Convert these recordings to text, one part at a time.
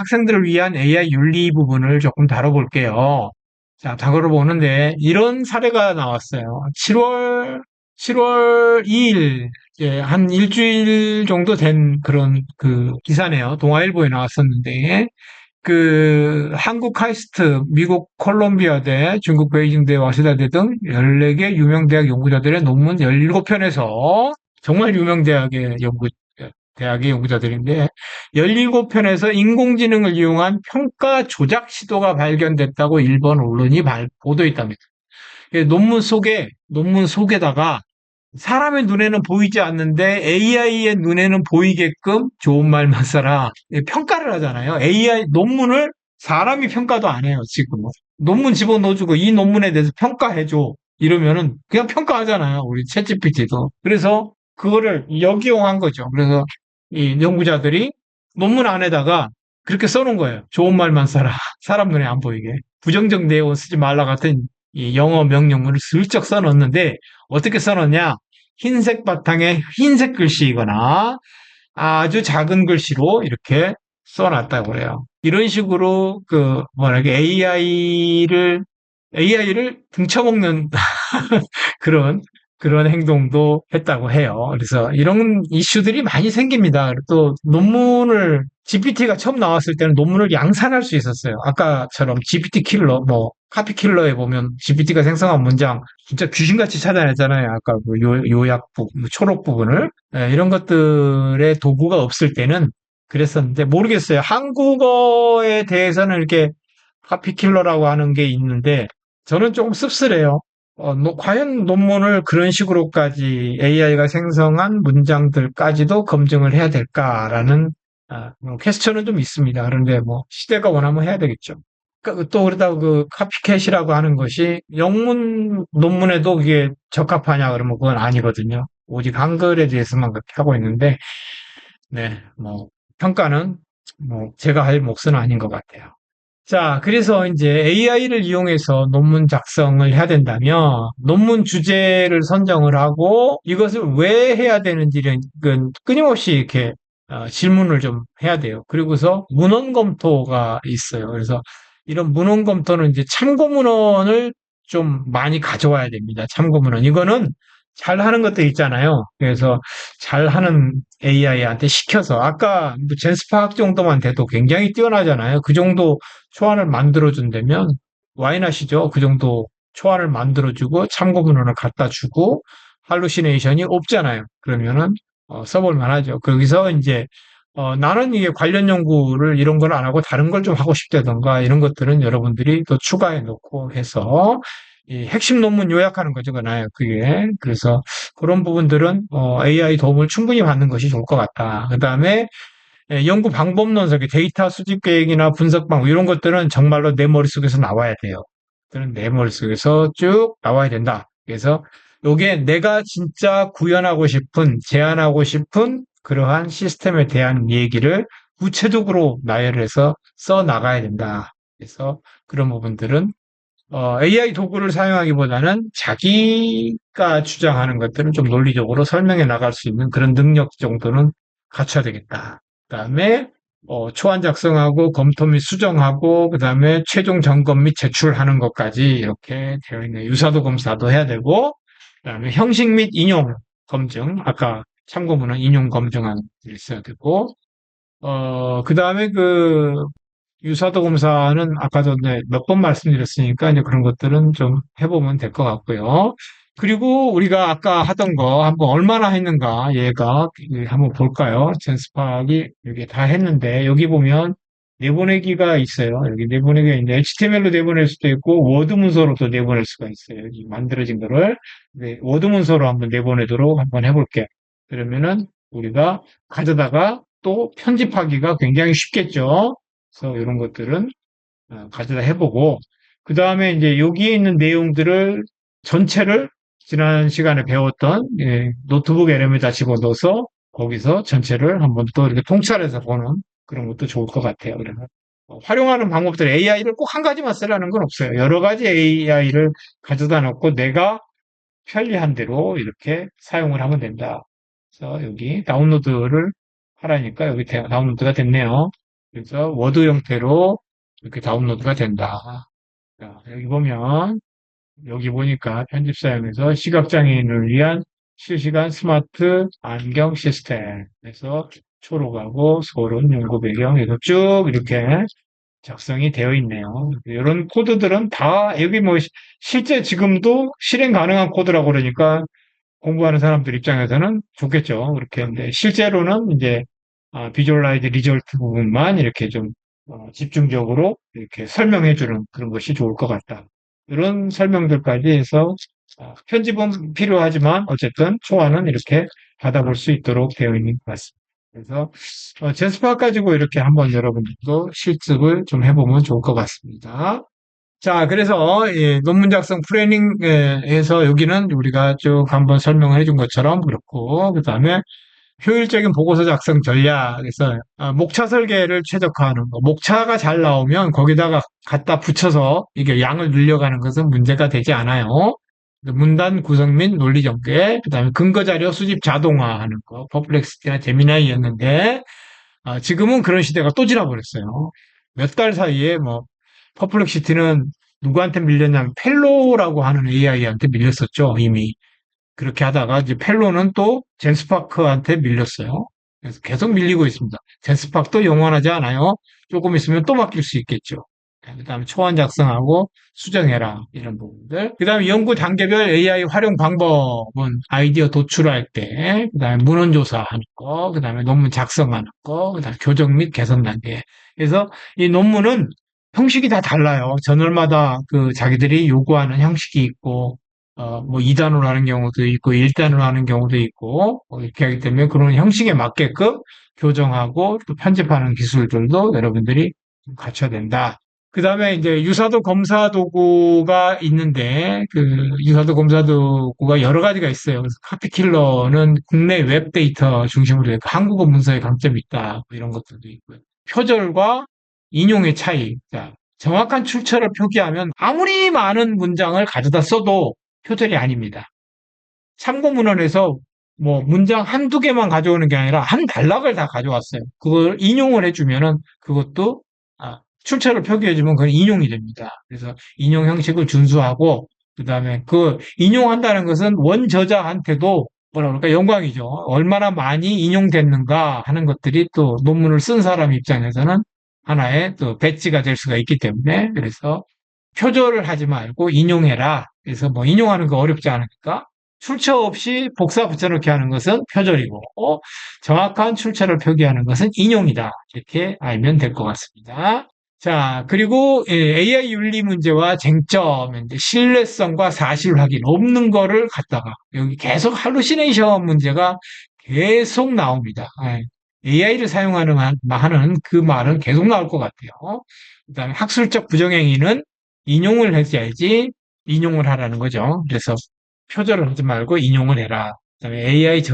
학생들을 위한 AI 윤리 부분을 조금 다뤄볼게요. 자, 다뤄보는데 이런 사례가 나왔어요. 7월 2일, 이제 한 일주일 정도 된 그런 그 기사네요. 동아일보에 나왔었는데, 한국 카이스트, 미국 콜롬비아대, 중국 베이징대, 와세다대 등 14개 유명 대학 연구자들의 논문 17편에서 정말 유명 대학의 연구자들인데 17편에서 인공지능을 이용한 평가 조작 시도가 발견됐다고 일본 언론이 보도했답니다. 논문 속에다가 사람의 눈에는 보이지 않는데 AI의 눈에는 보이게끔 좋은 말만 써라. 평가를 하잖아요. AI 논문을 사람이 평가도 안 해요, 지금. 논문 집어넣어주고 이 논문에 대해서 평가해줘. 이러면은 그냥 평가하잖아요. 우리 챗GPT도. 그래서 그거를 역이용한 거죠. 그래서 이 연구자들이 논문 안에다가 그렇게 써놓은 거예요. 좋은 말만 써라. 사람 눈에 안 보이게. 부정적 내용 쓰지 말라 같은 이 영어 명령문을 슬쩍 써놓는데 어떻게 써놓냐? 흰색 바탕에 흰색 글씨이거나 아주 작은 글씨로 이렇게 써놨다고 해요. 이런 식으로 AI를 등쳐먹는 그런 그런 행동도 했다고 해요. 그래서 이런 이슈들이 많이 생깁니다. 또 논문을 GPT가 처음 나왔을 때는 논문을 양산할 수 있었어요. 아까처럼 GPT 킬러, 뭐 카피 킬러에 보면 GPT가 생성한 문장 진짜 귀신같이 찾아냈잖아요. 아까 그 요약 부분, 초록 부분을 이런 것들의 도구가 없을 때는 그랬었는데 모르겠어요. 한국어에 대해서는 이렇게 카피 킬러라고 하는 게 있는데 저는 조금 씁쓸해요. 과연 논문을 그런 식으로까지 AI가 생성한 문장들까지도 검증을 해야 될까라는 퀘스천은 좀 있습니다. 그런데 뭐 시대가 원하면 해야 되겠죠. 또 그러다 그 카피캣이라고 하는 것이 영문 논문에도 그게 적합하냐 그러면 그건 아니거든요. 오직 한글에 대해서만 그렇게 하고 있는데, 네, 뭐 평가는 뭐 제가 할 몫은 아닌 것 같아요. 자, 그래서 이제 AI를 이용해서 논문 작성을 해야 된다면 논문 주제를 선정을 하고 이것을 왜 해야 되는지를 끊임없이 이렇게 질문을 좀 해야 돼요. 그리고서 문헌 검토가 있어요. 그래서 이런 문헌 검토는 이제 참고 문헌을 좀 많이 가져와야 됩니다. 참고 문헌. 이거는 잘하는 것도 있잖아요. 그래서 잘하는 AI한테 시켜서 아까 뭐 젠스파학 정도만 돼도 굉장히 뛰어나잖아요. 그 정도 초안을 만들어준다면 와인하시죠. 그 정도 초안을 만들어주고 참고문헌을 갖다 주고 할루시네이션이 없잖아요. 그러면은 써볼 만하죠. 거기서 이제 나는 이게 관련 연구를 이런 걸 안 하고 다른 걸 좀 하고 싶다던가 이런 것들은 여러분들이 또 추가해 놓고 해서 이 핵심 논문 요약하는 거죠, 그나요? 그게. 그래서 그런 부분들은 AI 도움을 충분히 받는 것이 좋을 것 같다. 그 다음에 연구 방법론서, 데이터 수집 계획이나 분석 방법 이런 것들은 정말로 내 머릿속에서 나와야 돼요. 그들은 내 머릿속에서 쭉 나와야 된다. 그래서 요게 내가 진짜 구현하고 싶은, 제안하고 싶은 그러한 시스템에 대한 얘기를 구체적으로 나열해서 써 나가야 된다. 그래서 그런 부분들은 AI 도구를 사용하기보다는 자기가 주장하는 것들은 좀 논리적으로 설명해 나갈 수 있는 그런 능력 정도는 갖춰야 되겠다. 그다음에 초안 작성하고 검토 및 수정하고 그다음에 최종 점검 및 제출하는 것까지 이렇게 되어 있는 유사도 검사도 해야 되고 그다음에 형식 및 인용 검증 아까 참고문헌 인용 검증하는 게 있어야 되고 그다음에 유사도 검사는 아까도 몇 번 말씀드렸으니까 이제 그런 것들은 좀 해보면 될 것 같고요. 그리고 우리가 아까 하던 거 한번 얼마나 했는가 얘가 한번 볼까요? 젠스팍이 여기 다 했는데 여기 보면 내보내기가 있어요. 여기 내보내기가 있는데 HTML로 내보낼 수도 있고 워드 문서로 또 내보낼 수가 있어요. 이 만들어진 거를 워드 문서로 한번 내보내도록 한번 해볼게요. 그러면은 우리가 가져다가 또 편집하기가 굉장히 쉽겠죠. 그래서 이런 것들은 가져다 해보고 그 다음에 이제 여기에 있는 내용들을 전체를 지난 시간에 배웠던 노트북 LM에다 집어넣어서 거기서 전체를 한번 또 이렇게 통찰해서 보는 그런 것도 좋을 것 같아요. 그러면 활용하는 방법들 AI를 꼭 한 가지만 쓰라는 건 없어요. 여러 가지 AI를 가져다 놓고 내가 편리한 대로 이렇게 사용을 하면 된다. 그래서 여기 다운로드를 하라니까 여기 다운로드가 됐네요. 그래서 워드 형태로 이렇게 다운로드가 된다. 자, 여기 보니까 편집 사용에서 시각장애인을 위한 실시간 스마트 안경 시스템에서 초록하고 소름 연구 배경에서 쭉 이렇게 작성이 되어 있네요. 이런 코드들은 다 여기 뭐 실제 지금도 실행 가능한 코드라고 그러니까 공부하는 사람들 입장에서는 좋겠죠. 그렇게 했는데 실제로는 이제 비주얼라이즈 리절트 부분만 이렇게 좀 집중적으로 이렇게 설명해 주는 그런 것이 좋을 것 같다. 이런 설명들까지 해서 편집은 필요하지만 어쨌든 초안은 이렇게 받아볼 수 있도록 되어 있는 것 같습니다. 그래서 제스파 가지고 이렇게 한번 여러분들도 실습을 좀 해보면 좋을 것 같습니다. 자, 그래서 논문 작성 플래닝에서 여기는 우리가 쭉 한번 설명을 해준 것처럼 그렇고 그다음에 효율적인 보고서 작성 전략에서 목차 설계를 최적화하는 거. 목차가 잘 나오면 거기다가 갖다 붙여서 이게 양을 늘려가는 것은 문제가 되지 않아요. 문단 구성 및 논리 전개, 그다음에 근거 자료 수집 자동화하는 거. 퍼플렉스티나 제미나이였는데 지금은 그런 시대가 또 지나버렸어요. 몇 달 사이에 뭐 퍼플렉시티는 누구한테 밀렸냐면 펠로라고 하는 AI한테 밀렸었죠, 이미. 그렇게 하다가 이제 펠로는 또 젠스파크한테 밀렸어요. 그래서 계속 밀리고 있습니다. 젠스파크도 영원하지 않아요. 조금 있으면 또 바뀔 수 있겠죠. 그다음에 초안 작성하고 수정해라 이런 부분들. 그다음에 연구 단계별 AI 활용 방법은 아이디어 도출할 때, 그다음에 문헌 조사하는 거, 그다음에 논문 작성하는 거, 그다음에 교정 및 개선 단계. 그래서 이 논문은 형식이 다 달라요. 저널마다 그 자기들이 요구하는 형식이 있고 뭐 2단으로 하는 경우도 있고 1단으로 하는 경우도 있고 이렇게 하기 때문에 그런 형식에 맞게끔 교정하고 또 편집하는 기술들도 여러분들이 갖춰야 된다. 그다음에 이제 유사도 검사 도구가 있는데 그 유사도 검사 도구가 여러 가지가 있어요. 그래서 카피킬러는 국내 웹 데이터 중심으로 해서 한국어 문서에 강점이 있다. 뭐 이런 것들도 있고요. 표절과 인용의 차이. 자, 정확한 출처를 표기하면 아무리 많은 문장을 가져다 써도 표절이 아닙니다. 참고 문헌에서 뭐 문장 한두 개만 가져오는 게 아니라 한 단락을 다 가져왔어요. 그걸 인용을 해주면은 그것도 출처를 표기해주면 그건 인용이 됩니다. 그래서 인용 형식을 준수하고 그다음에 그 인용한다는 것은 원저자한테도 뭐라 그럴까 영광이죠. 얼마나 많이 인용됐는가 하는 것들이 또 논문을 쓴 사람 입장에서는 하나의 또 배지가 될 수가 있기 때문에 그래서 표절을 하지 말고 인용해라. 그래서 뭐 인용하는 거 어렵지 않으니까 출처 없이 복사 붙여넣기 하는 것은 표절이고 정확한 출처를 표기하는 것은 인용이다. 이렇게 알면 될 것 같습니다. 자, 그리고 AI 윤리 문제와 쟁점인데 신뢰성과 사실 확인 없는 거를 갖다가 여기 계속 할루시네이션 문제가 계속 나옵니다. AI를 사용하는 하는 그 말은 계속 나올 것 같아요. 그다음에 학술적 부정행위는 인용을 해야지 인용을 하라는 거죠. 그래서 표절을 하지 말고 인용을 해라. 그다음에 AI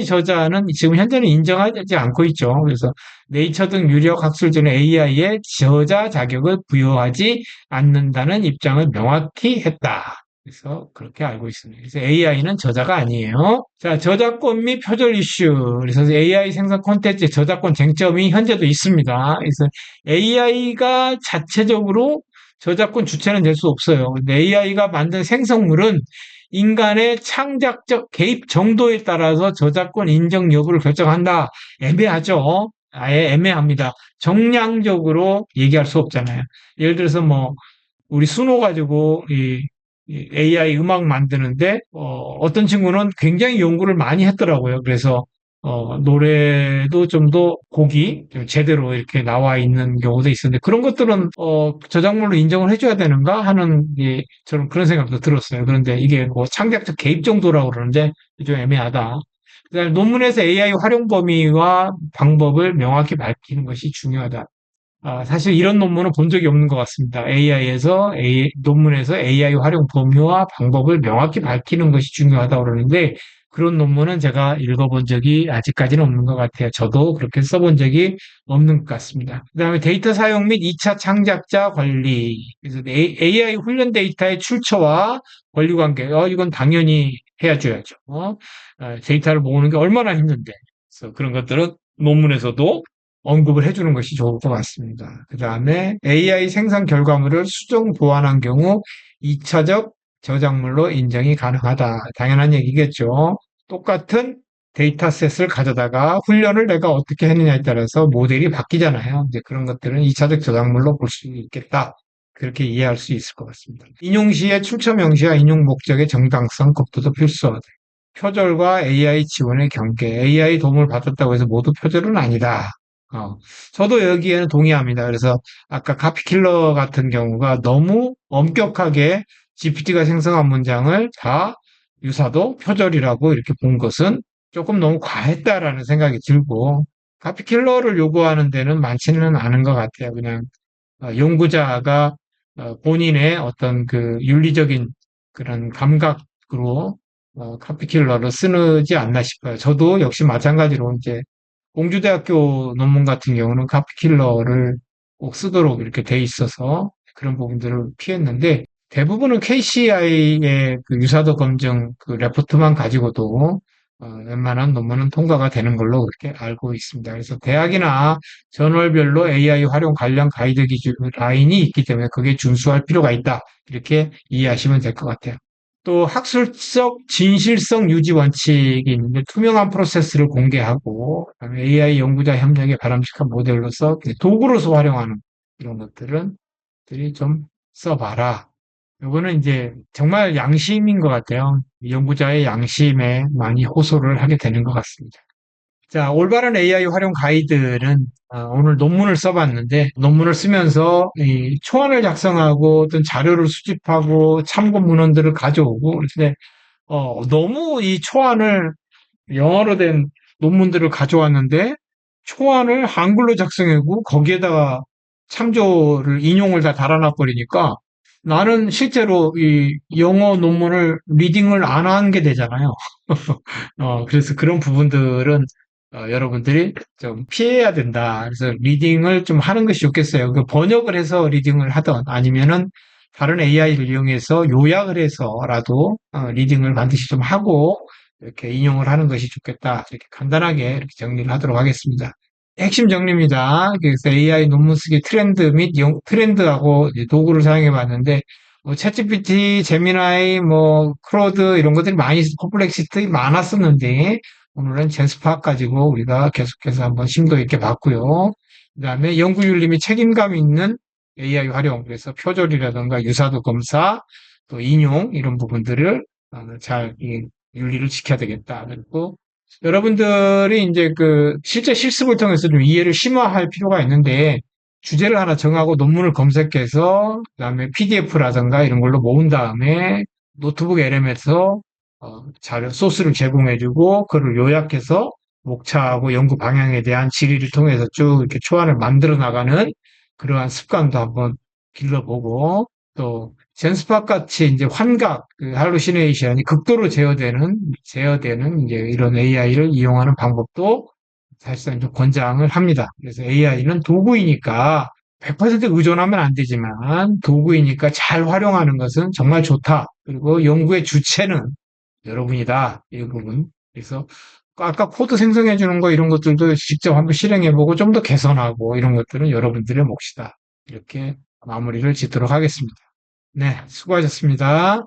저자는 지금 현재는 인정하지 않고 있죠. 그래서 네이처 등 유력 학술지는 AI에 저자 자격을 부여하지 않는다는 입장을 명확히 했다. 그래서 그렇게 알고 있습니다. 그래서 AI는 저자가 아니에요. 자, 저작권 및 표절 이슈. 그래서 AI 생산 콘텐츠의 저작권 쟁점이 현재도 있습니다. 그래서 AI가 자체적으로 저작권 주체는 될 수 없어요. 근데 AI가 만든 생성물은 인간의 창작적 개입 정도에 따라서 저작권 인정 여부를 결정한다. 애매하죠. 아예 애매합니다. 정량적으로 얘기할 수 없잖아요. 예를 들어서 뭐 우리 수노 가지고 이 AI 음악 만드는데 어떤 친구는 굉장히 연구를 많이 했더라고요. 그래서 노래도 좀 더 곡이 좀 제대로 이렇게 나와 있는 경우도 있었는데 그런 것들은 저작물로 인정을 해줘야 되는가 하는 저는 그런 생각도 들었어요. 그런데 이게 뭐 창작적 개입 정도라고 그러는데 좀 애매하다. 그다음에 논문에서 AI 활용 범위와 방법을 명확히 밝히는 것이 중요하다. 사실 이런 논문은 본 적이 없는 것 같습니다. 논문에서 AI 활용 범위와 방법을 명확히 밝히는 것이 중요하다고 그러는데, 그런 논문은 제가 읽어본 적이 아직까지는 없는 것 같아요. 저도 그렇게 써본 적이 없는 것 같습니다. 그 다음에 데이터 사용 및 2차 창작자 관리. 그래서 AI 훈련 데이터의 출처와 권리 관계. 이건 당연히 해줘야죠. 데이터를 모으는 게 얼마나 힘든데. 그래서 그런 것들은 논문에서도 언급을 해주는 것이 좋을 것 같습니다. 그 다음에 AI 생산 결과물을 수정 보완한 경우 2차적 저작물로 인정이 가능하다. 당연한 얘기겠죠. 똑같은 데이터셋을 가져다가 훈련을 내가 어떻게 했느냐에 따라서 모델이 바뀌잖아요. 이제 그런 것들은 2차적 저작물로 볼 수 있겠다. 그렇게 이해할 수 있을 것 같습니다. 인용 시의 출처 명시와 인용 목적의 정당성, 법도도 필수하다. 표절과 AI 지원의 경계. AI 도움을 받았다고 해서 모두 표절은 아니다. 어, 저도 여기에는 동의합니다. 그래서 아까 카피킬러 같은 경우가 너무 엄격하게 GPT가 생성한 문장을 다 유사도 표절이라고 이렇게 본 것은 조금 너무 과했다라는 생각이 들고, 카피킬러를 요구하는 데는 많지는 않은 것 같아요. 그냥 연구자가 본인의 어떤 그 윤리적인 그런 감각으로 카피킬러를 쓰지 않나 싶어요. 저도 역시 마찬가지로 이제 공주대학교 논문 같은 경우는 카피킬러를 꼭 쓰도록 이렇게 돼 있어서 그런 부분들을 피했는데, 대부분은 KCI의 그 유사도 검증 그 레포트만 가지고도 웬만한 논문은 통과가 되는 걸로 그렇게 알고 있습니다. 그래서 대학이나 저널별로 AI 활용 관련 가이드 기준 라인이 있기 때문에 그게 준수할 필요가 있다. 이렇게 이해하시면 될 것 같아요. 또 학술적 진실성 유지 원칙이 있는데, 투명한 프로세스를 공개하고 그다음에 AI 연구자 협력의 바람직한 모델로서 도구로서 활용하는 이런 것들은 들이 좀 써봐라. 이거는 이제 정말 양심인 것 같아요. 연구자의 양심에 많이 호소를 하게 되는 것 같습니다. 자, 올바른 AI 활용 가이드는 오늘 논문을 써봤는데, 논문을 쓰면서 이 초안을 작성하고 어떤 자료를 수집하고 참고 문헌들을 가져오고, 근데 너무 이 초안을 영어로 된 논문들을 가져왔는데 초안을 한글로 작성하고 거기에다가 참조를 인용을 다 달아놔 버리니까 나는 실제로 이 영어 논문을 리딩을 안 한 게 되잖아요. 그래서 그런 부분들은 여러분들이 좀 피해야 된다. 그래서 리딩을 좀 하는 것이 좋겠어요. 그 번역을 해서 리딩을 하던 아니면은 다른 AI를 이용해서 요약을 해서라도 리딩을 반드시 좀 하고 이렇게 인용을 하는 것이 좋겠다. 이렇게 간단하게 이렇게 정리를 하도록 하겠습니다. 핵심 정리입니다. 그래서 AI 논문 쓰기 트렌드 및 트렌드하고 도구를 사용해 봤는데, 뭐 챗GPT, 제미나이, 뭐 크로드 이런 것들이 많이 퍼플렉시티 많았었는데 오늘은 제스파 가지고 우리가 계속해서 한번 심도 있게 봤고요. 그다음에 연구윤리 및 책임감 있는 AI 활용, 그래서 표절이라든가 유사도 검사, 또 인용 이런 부분들을 잘 윤리를 지켜야 되겠다. 그리고 여러분들이 이제 그 실제 실습을 통해서 좀 이해를 심화할 필요가 있는데, 주제를 하나 정하고 논문을 검색해서 그다음에 PDF라든가 이런 걸로 모은 다음에 노트북 LM에서 자료 소스를 제공해주고 그걸 요약해서 목차하고 연구 방향에 대한 질의를 통해서 쭉 이렇게 초안을 만들어 나가는 그러한 습관도 한번 길러보고, 또 젠스팟 같이 이제 환각, 그 할루시네이션이 극도로 제어되는 이제 이런 AI를 이용하는 방법도 사실상 좀 권장을 합니다. 그래서 AI는 도구이니까 100% 의존하면 안 되지만 도구이니까 잘 활용하는 것은 정말 좋다. 그리고 연구의 주체는 여러분이다. 이 부분. 그래서 아까 코드 생성해 주는 거 이런 것들도 직접 한번 실행해 보고 좀 더 개선하고 이런 것들은 여러분들의 몫이다. 이렇게 마무리를 짓도록 하겠습니다. 네, 수고하셨습니다.